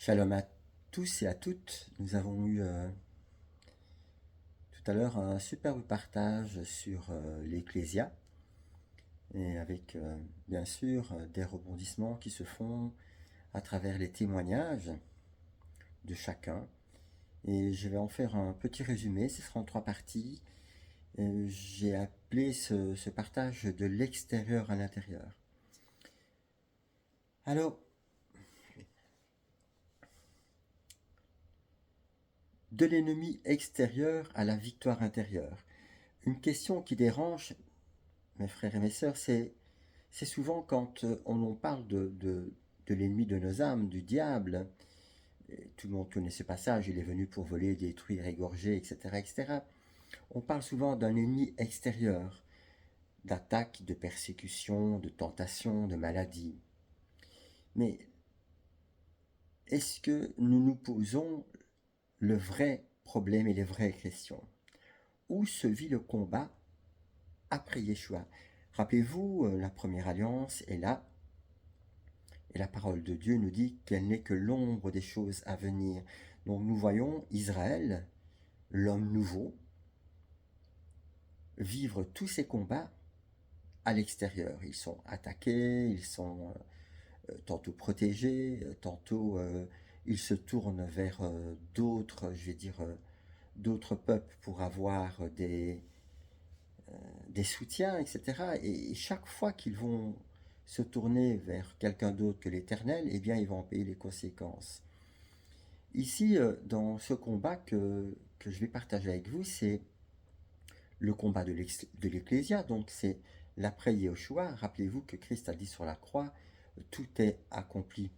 Shalom à tous et à toutes. Nous avons eu tout à l'heure un superbe partage sur l'Ecclésia et avec bien sûr des rebondissements qui se font à travers les témoignages de chacun. Et je vais en faire un petit résumé, ce sera en trois parties. J'ai appelé ce partage de l'extérieur à l'intérieur. Alors, de l'ennemi extérieur à la victoire intérieure. Une question qui dérange mes frères et mes sœurs, c'est souvent quand on parle de l'ennemi de nos âmes, du diable. Et tout le monde connaît ce passage, il est venu pour voler, détruire, égorger, etc. etc. On parle souvent d'un ennemi extérieur, d'attaque, de persécution, de tentation, de maladie. Mais est-ce que nous nous posons le vrai problème et les vraies questions? Où se vit le combat après Yeshua? Rappelez-vous, la première alliance est là. Et la parole de Dieu nous dit qu'elle n'est que l'ombre des choses à venir. Donc nous voyons Israël, l'homme nouveau, vivre tous ces combats à l'extérieur. Ils sont attaqués, ils sont tantôt protégés, tantôt ils se tournent vers d'autres, je vais dire, d'autres peuples pour avoir des soutiens, etc. Et chaque fois qu'ils vont se tourner vers quelqu'un d'autre que l'Éternel, eh bien, ils vont en payer les conséquences. Ici, dans ce combat que je vais partager avec vous, c'est le combat de l'Ecclésia, donc c'est l'après Yeshua. Rappelez-vous que Christ a dit sur la croix, tout est accompli.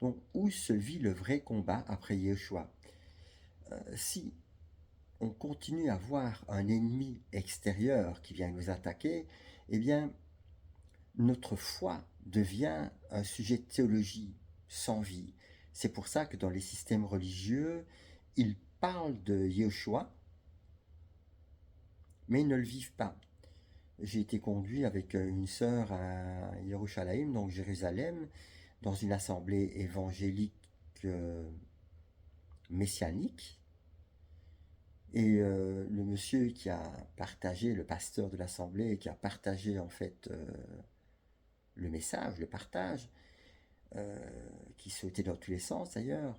Donc, où se vit le vrai combat après Yeshua? Si on continue à voir un ennemi extérieur qui vient nous attaquer, eh bien, notre foi devient un sujet de théologie sans vie. C'est pour ça que dans les systèmes religieux, ils parlent de Yeshua, mais ils ne le vivent pas. J'ai été conduit avec une sœur à Yerushalayim, donc Jérusalem, dans une assemblée évangélique messianique. Et le monsieur qui a partagé, le pasteur de l'assemblée, qui a partagé en fait le message, le partage, qui sautait dans tous les sens d'ailleurs,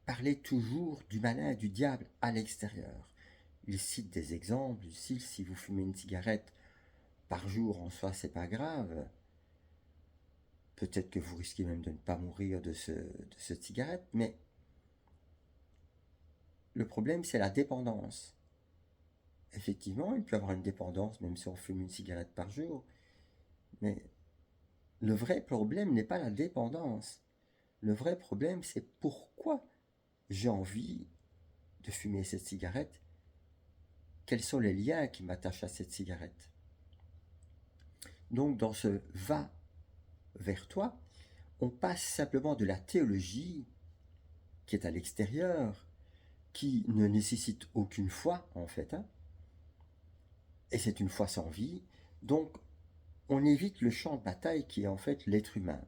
parlait toujours du malin et du diable à l'extérieur. Il cite des exemples, il cite si vous fumez une cigarette par jour en soi c'est pas grave, peut-être que vous risquez même de ne pas mourir de cette cigarette, mais le problème c'est la dépendance. Effectivement, il peut y avoir une dépendance même si on fume une cigarette par jour, mais le vrai problème n'est pas la dépendance. Le vrai problème c'est pourquoi j'ai envie de fumer cette cigarette. Quels sont les liens qui m'attachent à cette cigarette? Donc dans ce va vers toi, on passe simplement de la théologie qui est à l'extérieur, qui ne nécessite aucune foi en fait, hein, et c'est une foi sans vie, donc on évite le champ de bataille qui est en fait l'être humain.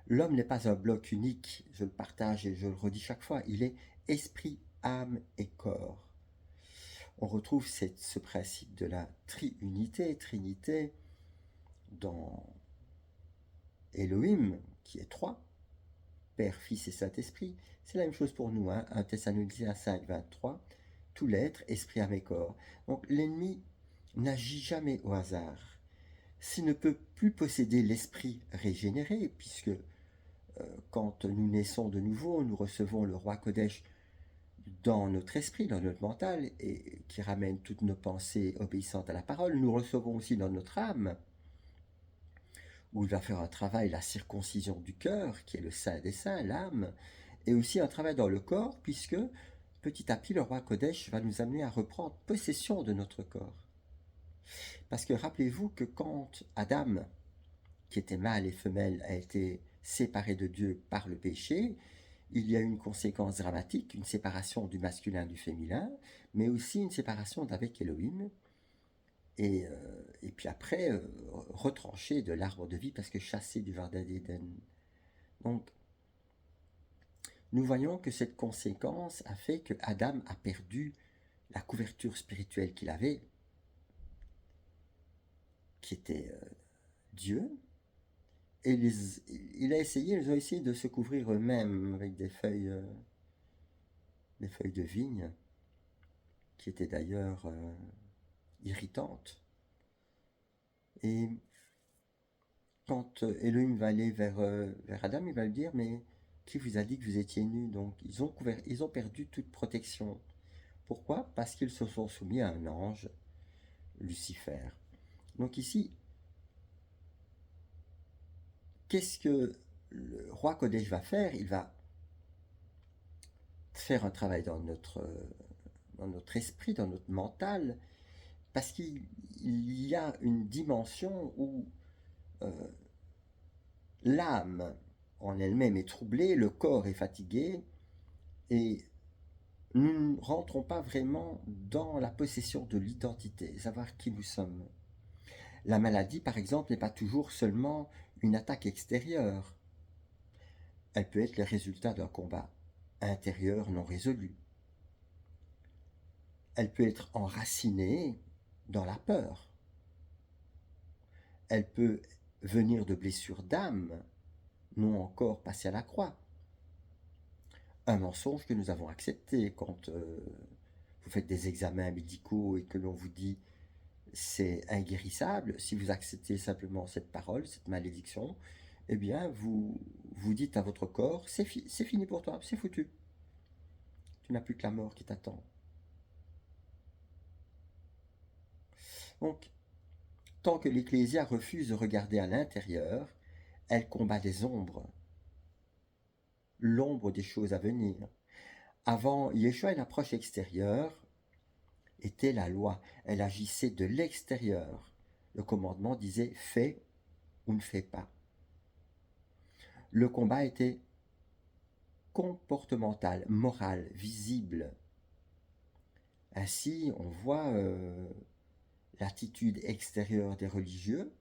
L'homme n'est pas un bloc unique, je le partage et je le redis chaque fois, il est esprit, âme et corps. On retrouve ce principe de la trinité, dans Elohim, qui est trois, Père, Fils et Saint-Esprit. C'est la même chose pour nous, hein? 1 Thessaloniciens 5, 23, tout l'être, esprit, âme et corps. Donc l'ennemi n'agit jamais au hasard. S'il ne peut plus posséder l'esprit régénéré, puisque quand nous naissons de nouveau, nous recevons le roi Kodesh dans notre esprit, dans notre mental, et qui ramène toutes nos pensées obéissantes à la parole, nous recevons aussi dans notre âme, où il va faire un travail, la circoncision du cœur, qui est le saint des saints, l'âme, et aussi un travail dans le corps, puisque petit à petit, le roi Kodesh va nous amener à reprendre possession de notre corps. Parce que rappelez-vous que quand Adam, qui était mâle et femelle, a été séparé de Dieu par le péché, il y a eu une conséquence dramatique, une séparation du masculin du féminin, mais aussi une séparation d'avec Elohim, et puis après, retranché de l'arbre de vie parce que chassé du jardin d'Éden. Donc, nous voyons que cette conséquence a fait que Adam a perdu la couverture spirituelle qu'il avait, qui était Dieu, et ils ont essayé de se couvrir eux-mêmes avec des feuilles de vigne, qui étaient d'ailleurs irritantes. Et quand Elohim va aller vers Adam, il va lui dire, mais qui vous a dit que vous étiez nus? Donc ils ont perdu toute protection. Pourquoi? Parce qu'ils se sont soumis à un ange, Lucifer. Donc ici, qu'est-ce que le roi Kodesh va faire? Il va faire un travail dans notre esprit, dans notre mental, parce qu'il y a une dimension où l'âme en elle-même est troublée, le corps est fatigué, et nous ne rentrons pas vraiment dans la possession de l'identité, savoir qui nous sommes. La maladie, par exemple, n'est pas toujours seulement une attaque extérieure. Elle peut être le résultat d'un combat intérieur non résolu. Elle peut être enracinée dans la peur. Elle peut venir de blessures d'âme, non encore passées à la croix. Un mensonge que nous avons accepté quand vous faites des examens médicaux et que l'on vous dit c'est inguérissable, si vous acceptez simplement cette parole, cette malédiction, eh bien vous dites à votre corps, c'est fini pour toi, c'est foutu. Tu n'as plus que la mort qui t'attend. Donc, tant que l'Ecclésia refuse de regarder à l'intérieur, elle combat des ombres, l'ombre des choses à venir. Avant Yeshua, une approche extérieure était la loi. Elle agissait de l'extérieur. Le commandement disait fais ou ne fais pas. Le combat était comportemental, moral, visible. Ainsi, on voit l'attitude extérieure des religieux.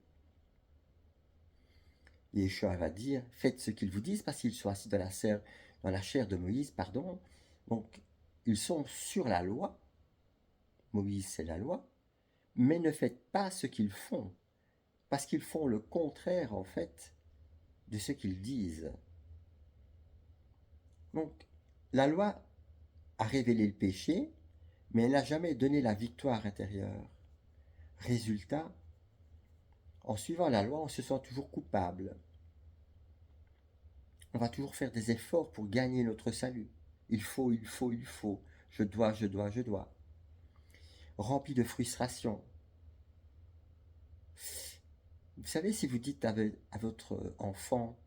Yeshua va dire faites ce qu'ils vous disent parce qu'ils sont assis dans la chair de Moïse, pardon. Donc, ils sont sur la loi. Moïse, c'est la loi. Mais ne faites pas ce qu'ils font, parce qu'ils font le contraire, en fait, de ce qu'ils disent. Donc, la loi a révélé le péché, mais elle n'a jamais donné la victoire intérieure. Résultat, en suivant la loi, on se sent toujours coupable. On va toujours faire des efforts pour gagner notre salut. Il faut. Je dois. Rempli de frustration. Vous savez, si vous dites à votre enfant,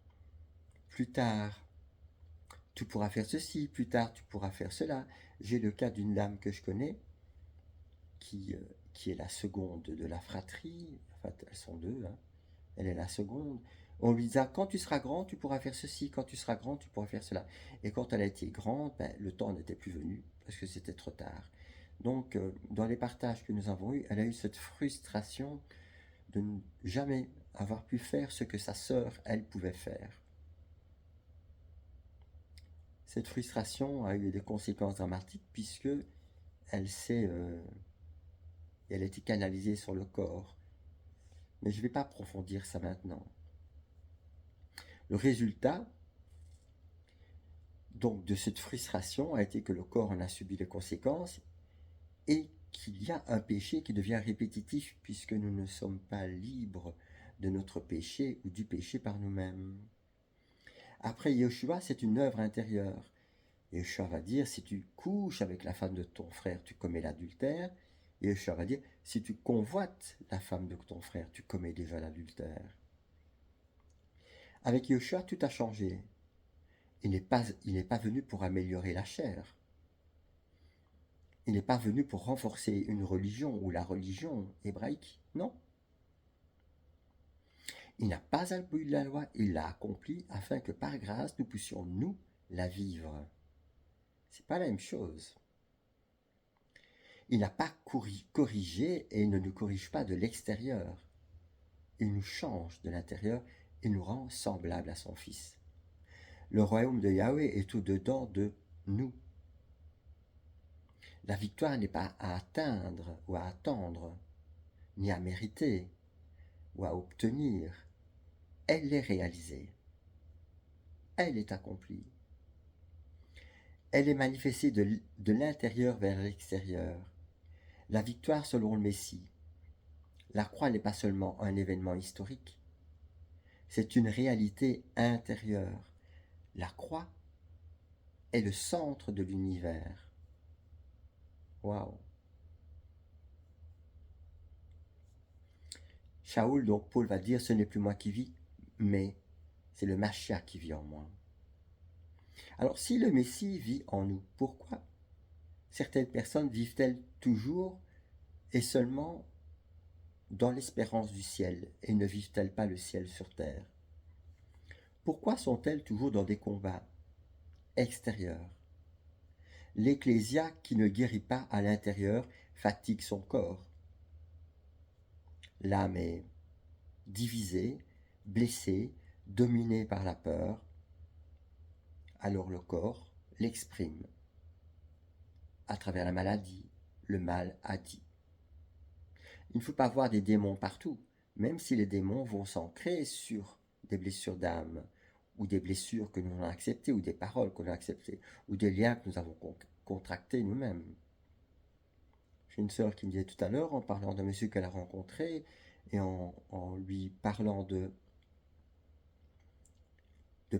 plus tard, tu pourras faire ceci, plus tard, tu pourras faire cela. J'ai le cas d'une dame que je connais, qui est la seconde de la fratrie. Enfin, elles sont deux, hein. Elle est la seconde. On lui disait, quand tu seras grand, tu pourras faire ceci, quand tu seras grand, tu pourras faire cela. Et quand elle a été grande, le temps n'était plus venu, parce que c'était trop tard. Donc, dans les partages que nous avons eus, elle a eu cette frustration de ne jamais avoir pu faire ce que sa sœur, elle, pouvait faire. Cette frustration a eu des conséquences dramatiques puisque elle a été canalisée sur le corps. Mais je ne vais pas approfondir ça maintenant. Le résultat donc de cette frustration a été que le corps en a subi les conséquences et qu'il y a un péché qui devient répétitif puisque nous ne sommes pas libres de notre péché ou du péché par nous-mêmes. Après Yeshua, c'est une œuvre intérieure. Yeshua va dire, si tu couches avec la femme de ton frère, tu commets l'adultère. Et Yeshua va dire, si tu convoites la femme de ton frère, tu commets déjà l'adultère. Avec Yeshua, tout a changé. Il n'est pas venu pour améliorer la chair. Il n'est pas venu pour renforcer une religion ou la religion hébraïque. Non. Il n'a pas aboli la loi, il l'a accomplie afin que par grâce nous puissions, nous, la vivre. C'est pas la même chose. Il n'a pas corrigé et il ne nous corrige pas de l'extérieur. Il nous change de l'intérieur et nous rend semblables à son Fils. Le royaume de Yahweh est au-dedans de nous. La victoire n'est pas à atteindre ou à attendre, ni à mériter ou à obtenir. Elle est réalisée. Elle est accomplie. Elle est manifestée de l'intérieur vers l'extérieur. La victoire selon le Messie. La croix n'est pas seulement un événement historique, c'est une réalité intérieure. La croix est le centre de l'univers. Waouh! Shaoul, donc Paul va dire, ce n'est plus moi qui vis, mais c'est le Mashiach qui vit en moi. Alors si le Messie vit en nous, pourquoi certaines personnes vivent-elles toujours et seulement dans l'espérance du ciel et ne vivent-elles pas le ciel sur terre? Pourquoi sont-elles toujours dans des combats extérieurs? L'ecclésia qui ne guérit pas à l'intérieur fatigue son corps. L'âme est divisée, blessée, dominée par la peur. Alors le corps l'exprime à travers la maladie, le mal a dit. Il ne faut pas voir des démons partout, même si les démons vont s'ancrer sur des blessures d'âme, ou des blessures que nous avons acceptées, ou des paroles qu'on a acceptées, ou des liens que nous avons contractés nous-mêmes. J'ai une sœur qui me disait tout à l'heure, en parlant d'un monsieur qu'elle a rencontré, et en lui parlant de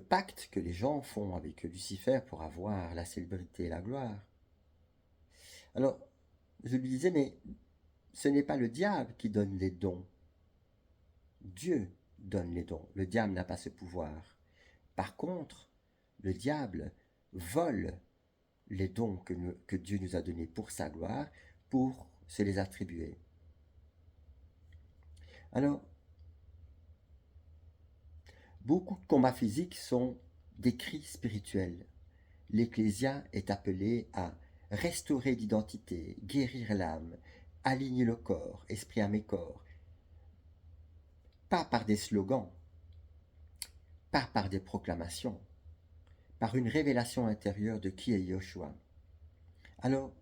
pactes que les gens font avec Lucifer pour avoir la célébrité et la gloire. Alors, je lui disais, mais ce n'est pas le diable qui donne les dons. Dieu donne les dons. Le diable n'a pas ce pouvoir. Par contre, le diable vole les dons que Dieu nous a donnés pour sa gloire, pour se les attribuer. Alors, beaucoup de combats physiques sont des cris spirituels. L'Ecclésia est appelée à restaurer l'identité, guérir l'âme, aligner le corps, esprit, âme et corps. Pas par des slogans, pas par des proclamations, par une révélation intérieure de qui est Yoshua. Alors,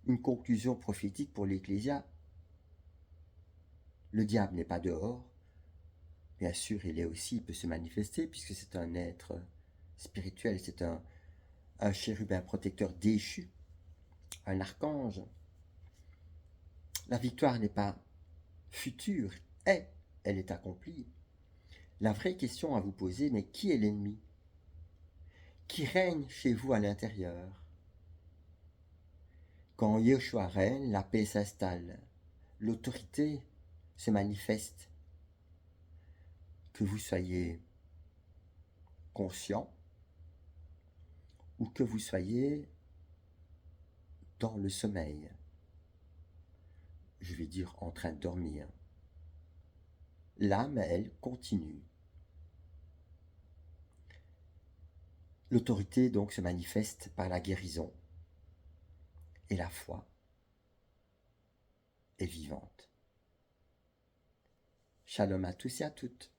une conclusion prophétique pour l'Ecclésia. Le diable n'est pas dehors. Bien sûr, il est aussi, il peut se manifester puisque c'est un être spirituel, c'est un chérubin protecteur déchu, un archange. La victoire n'est pas future, elle est accomplie. La vraie question à vous poser, mais qui est l'ennemi? Qui règne chez vous à l'intérieur? Quand Yeshua règne, la paix s'installe, l'autorité se manifeste. Que vous soyez conscient ou que vous soyez dans le sommeil, je vais dire en train de dormir, l'âme, elle, continue. L'autorité donc se manifeste par la guérison et la foi est vivante. Shalom à tous et à toutes.